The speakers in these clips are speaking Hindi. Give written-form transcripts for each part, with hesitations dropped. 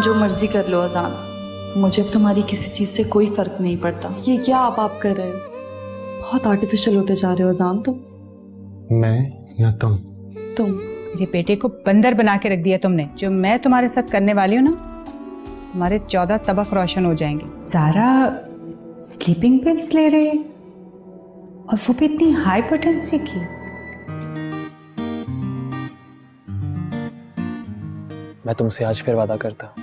जो मर्जी कर लो अजान, मुझे अब तुम्हारी किसी चीज से कोई फर्क नहीं पड़ता। ये क्या आप कर रहे हो? बहुत आर्टिफिशियल होते जा रहे हो अजान। तुम? मैं या तुम? तुम। मेरे बेटे को बंदर बना के रख दिया तुमने। जो मैं तुम्हारे साथ करने वाली हूँ ना, तुम्हारे 14 तबक रोशन हो जाएंगे। सारा स्लीपिंग पिल्स ले रहे हैं और वो भी इतनी हाई पोटेंसी की। मैं तुमसे आज फिर वादा करता हूं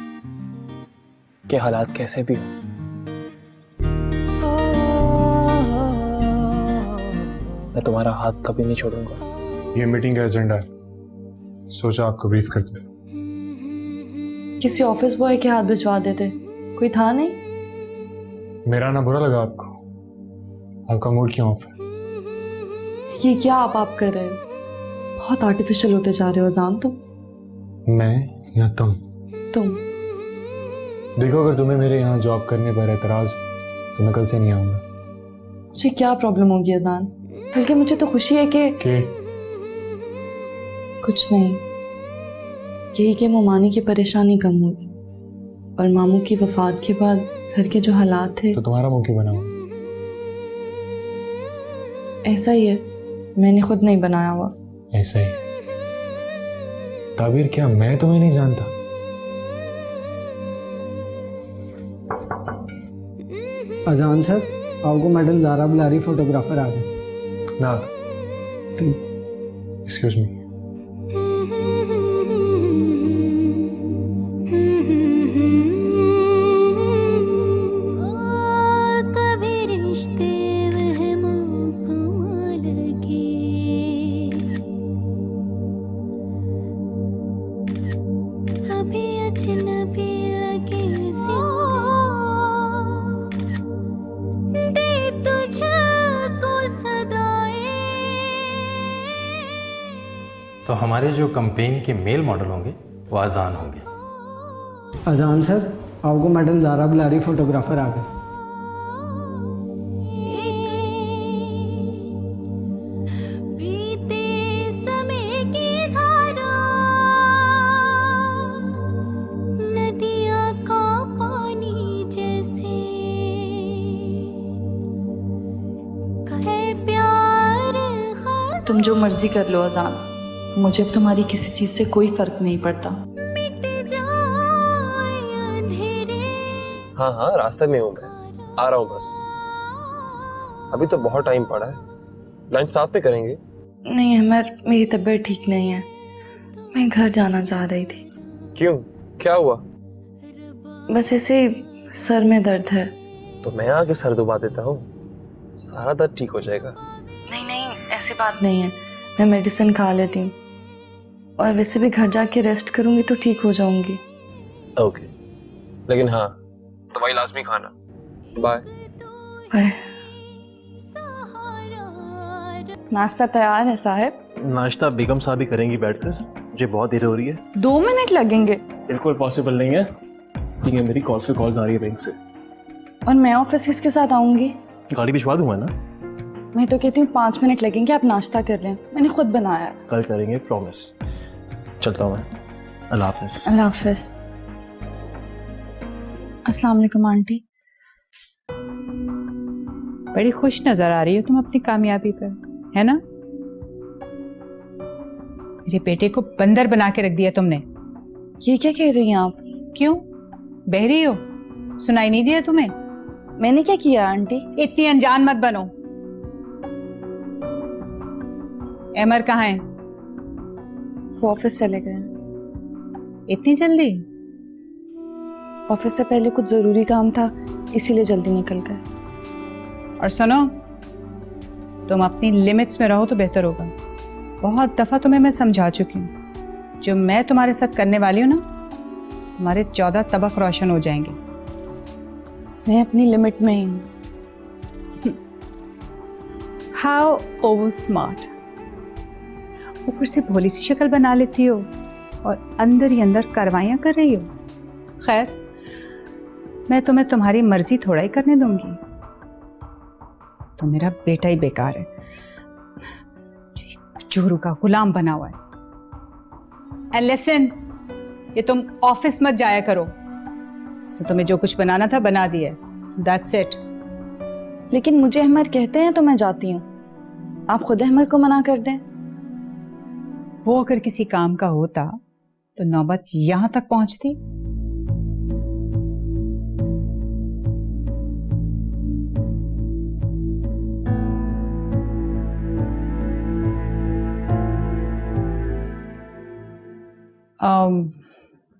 कि हालात कैसे भी हो, मैं तुम्हारा हाथ कभी नहीं छोड़ूंगा। ये मीटिंग का एजेंडा है, सोचा आपको ब्रीफ करते हैं। किसी ऑफिस बॉय के हाथ भिजवा देते, कोई था नहीं। मेरा ना बुरा लगा आपको? आपका मूड क्यों ऑफ है? ये क्या आप कर रहे हो? बहुत आर्टिफिशियल होते जा रहे हो अजान। तुम? मैं या तुम? तुम। देखो, अगर तुम्हें मेरे यहाँ जॉब करने पर एतराज तो मैं कल से नहीं आऊंगा। मुझे क्या प्रॉब्लम होगी अजान? बल्कि मुझे तो खुशी है कि कुछ नहीं, यही कि मोमानी की परेशानी कम हुई और मामू की वफात के बाद घर के जो हालात थे। तो तुम्हारा मुंह क्यों बना हुआ? ऐसा ही है, मैंने खुद नहीं बनाया हुआ। ऐसा ही? ताबीर, क्या मैं तुम्हें नहीं जानता? अजान सर, आपको मैडम ज़ारा बुला रही, फोटोग्राफर आ गए। ना, एक्सक्यूज मी। तो हमारे जो कैंपेन के मेल मॉडल होंगे वो अजान होंगे। अजान सर, आपको मैडम ज़ारा बुला रही, फोटोग्राफर आ गए। तुम जो मर्जी कर लो अजान, मुझे अब तुम्हारी किसी चीज से कोई फर्क नहीं पड़ता। हाँ हाँ, रास्ते में हूँ, मैं आ रहा हूँ बस। अभी तो बहुत टाइम पड़ा है, लंच साथ में करेंगे। नहीं अमर, मेरी तबीयत ठीक नहीं है, मैं घर जाना चाह रही थी। क्यों, क्या हुआ? बस ऐसे ही सर में दर्द है। तो मैं आके सर दुबा देता हूँ, सारा दर्द ठीक हो जाएगा। नहीं नहीं, ऐसी बात नहीं है, मैं मेडिसिन खा लेती हूँ और वैसे भी घर जाके रेस्ट करूंगी तो ठीक हो जाऊंगी। ओके, लेकिन हाँ, दवाई लाजमी खाना। Bye bye. नाश्ता तैयार है साहब? नाश्ता बेगम साहब ही करेंगी बैठकर, मुझे बहुत देर हो रही है। 2 मिनट लगेंगे? बिल्कुल पॉसिबल नहीं है, ठीक है, मेरी कॉल्स पे कॉल्स आ रही है बैंक से। और मैं ऑफिस किसके साथ आऊंगी? गाड़ी भिजवा दूंगा ना। मैं तो कहती हूँ 5 मिनट लगेंगे, आप नाश्ता कर लें, मैंने खुद बनाया है। कल करेंगे, प्रॉमिस। चलता हूँ मैं, अल्लाह हाफिज। अल्लाह हाफिज। अस्सलाम वालेकुम आंटी। बड़ी खुश नजर आ रही हो तुम अपनी कामयाबी पर, है ना? मेरे बेटे को बंदर बना के रख दिया तुमने। ये क्या कह रही हैं आप? क्यों, बहरी हो? सुनाई नहीं दिया तुम्हें? मैंने क्या किया आंटी? इतनी अनजान मत बनो। एमर कहाँ है? वो ऑफिस चले गए। इतनी जल्दी? ऑफिस से पहले कुछ जरूरी काम था, इसीलिए जल्दी निकल गए। और सुनो, तुम अपनी लिमिट्स में रहो तो बेहतर होगा। बहुत दफा तुम्हें मैं समझा चुकी हूँ, जो मैं तुम्हारे साथ करने वाली हूँ ना, तुम्हारे 14 तबक रोशन हो जाएंगे। मैं अपनी लिमिट में ही हूँ। How over smart. ऊपर से भोली सी शक्ल बना लेती हो और अंदर ही अंदर कार्रवाइयां कर रही हो। खैर, मैं तुम्हें तुम्हारी मर्जी थोड़ा ही करने दूंगी। तो मेरा बेटा ही बेकार है, चोरू का गुलाम बना हुआ है। एंड लिसन, ये तुम ऑफिस मत जाया करो, तो तुम्हें जो कुछ बनाना था बना दिया, दैट्स इट। लेकिन मुझे अहमर कहते हैं तो मैं जाती हूँ, आप खुद अहमर को मना कर दें। वो अगर किसी काम का होता तो नौबत यहां तक पहुंचती।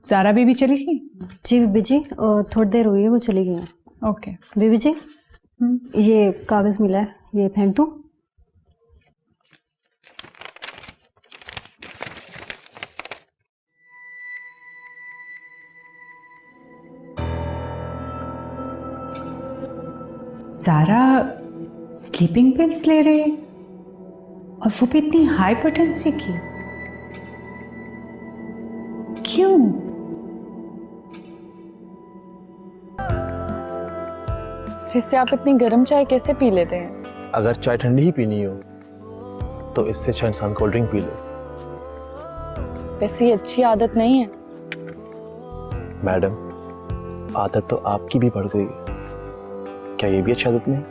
ज़ारा बीबी चली गई? जी बीबी जी, थोड़ी देर हुई है वो चली गई हैं। ओके बीबी जी, ये कागज मिला है, ये फेंक दूं? ज़ारा स्लीपिंग पिल्स ले रही है और वो भी इतनी हाई पोटेंसी की, क्यों? फिर से आप इतनी गर्म चाय कैसे पी लेते हैं? अगर चाय ठंडी ही पीनी हो तो इससे अच्छा इंसान कोल्ड ड्रिंक पी ले। वैसे ये अच्छी आदत नहीं है। मैडम, आदत तो आपकी भी पड़ गई है, क्या ये भी अच्छी आदत नहीं?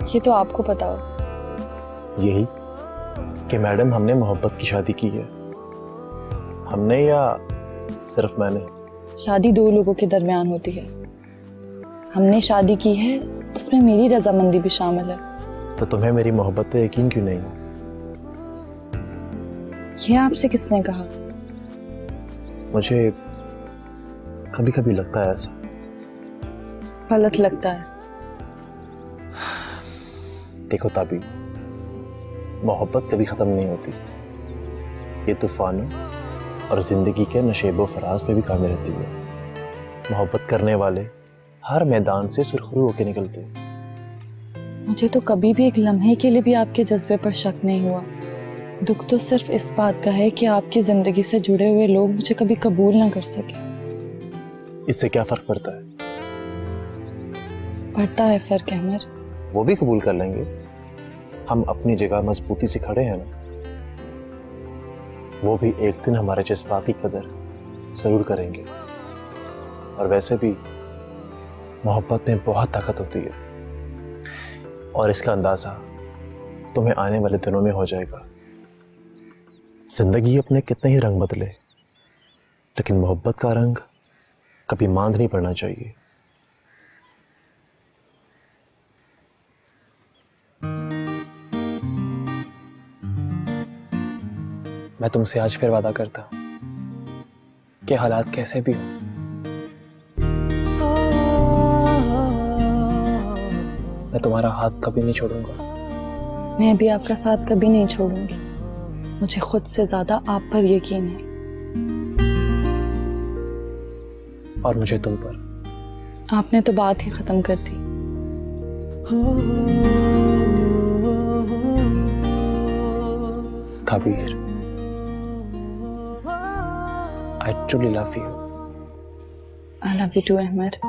ये तो आपको पता हो। यही कि मैडम हमने मोहब्बत की शादी की है। हमने या सिर्फ मैंने? शादी दो लोगों के दरमियान होती है। हमने शादी की है, उसमें मेरी रजामंदी भी शामिल है। तो तुम्हें मेरी मोहब्बत पे यकीन क्यों नहीं? ये आपसे किसने कहा? मुझे कभी कभी लगता है ऐसा। गलत लगता है। देखो ताबी, मोहब्बत कभी ख़त्म नहीं होती। ये तूफानों और ज़िंदगी के नशेबो फराज में भी कायम रहती है। मोहब्बत करने वाले हर मैदान से सुरखरू होकर निकलते। मुझे तो कभी भी एक लम्हे के लिए भी आपके जज्बे पर शक नहीं हुआ। दुख तो सिर्फ इस बात का है कि आपकी जिंदगी से जुड़े हुए लोग मुझे कभी कबूल ना कर सके। इससे क्या फ़र्क पड़ता है? पड़ता है फर्क अहमर। वो भी कबूल कर लेंगे। हम अपनी जगह मजबूती से खड़े हैं ना। वो भी एक दिन हमारे जज्बात की कदर ज़रूर करेंगे। और वैसे भी मोहब्बत में बहुत ताकत होती है, और इसका अंदाज़ा तुम्हें आने वाले दिनों में हो जाएगा। जिंदगी अपने कितने ही रंग बदले, लेकिन मोहब्बत का रंग कभी मांद नहीं पड़ना चाहिए। मैं तुमसे आज फिर वादा करता हूं कि हालात कैसे भी हो, मैं तुम्हारा हाथ कभी नहीं छोड़ूंगा। मैं भी आपका साथ कभी नहीं छोड़ूंगी। मुझे खुद से ज्यादा आप पर यकीन है। और मुझे तुम पर। आपने तो बात ही खत्म कर दी। ताबीर, I truly love you. I love you too, Ahmar.